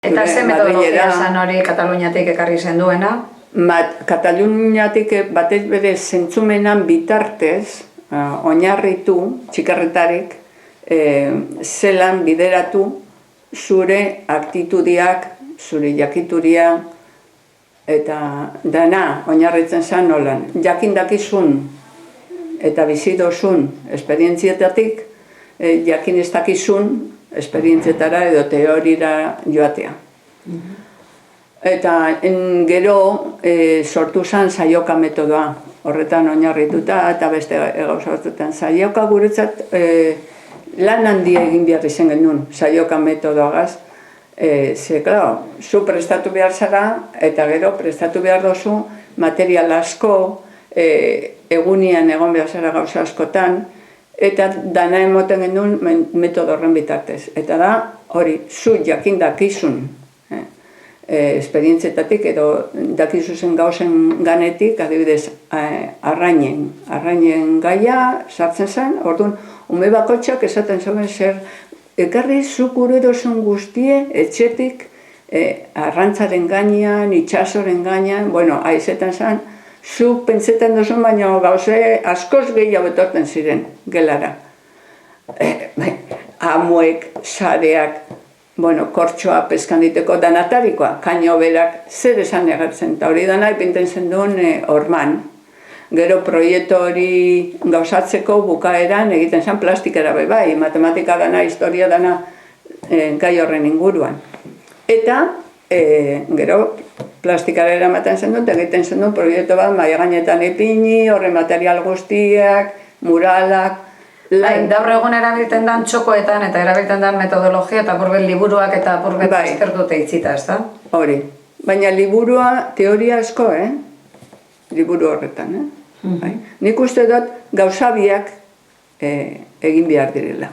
Eta ze metodologia esan hori Kataluniatik ekarri zen duena? Kataluniatik batez bere zentzumenan bitartez, oinarritu, txikarretarik, zelan bideratu zure aktitudiak, zure jakituria, eta dana oinarritzen zen nolan. Jakin dakizun eta bizi dozun esperientzietatik, jakin ez dakizun esperientzietara edo teorira joatea. Eta gero sortu zen saioka metodoa, horretan oinarrituta eta beste gauza batzuetan. Saioka guretzat lan handia egin behar izan genuen, saioka metodoagaz. Ze, klaro, zu prestatu behar zara eta gero prestatu behar dozu material asko, egunian egon behar zara gauza askotan, eta dana emoten genuen metodo horren bitartez. Eta da, hori, zu jakin dakizun esperientzietatik edo dakizuzen gauzen ganetik, adibidez, arrainen gaia sartzen zen, orduan, ume bakotxak esaten zuen zer, ekarri zuk gure dozun guztie, etxetik, arrantzaren gainean, itxasoren gainean, bueno, haizetan zen, zuk pentsetan duzun, baina gauze askoz gehiago etorten ziren gelara. Amuek, sareak, kortxoa peskanditeko danatarikoa, kaino berak zer esan egertzen, eta hori dana ipinten zen duen orman. Gero proiektu hori gauzatzeko bukaeran egiten zen plastikera bai, matematika dana, historia dana gai horren inguruan. Eta gero plastikara eramaten zen dut, egiten zen dut proiektu bat maia gainetan ipini, horren material guztiak, muralak. Gaur egun erabiltzen den txokoetan eta erabiltzen den metodologia eta purbet liburuak eta purbet aztertute itzita, ez da? Hori, baina liburua teoria asko, liburu horretan. Nik uste dut gauza biak egin behar direla.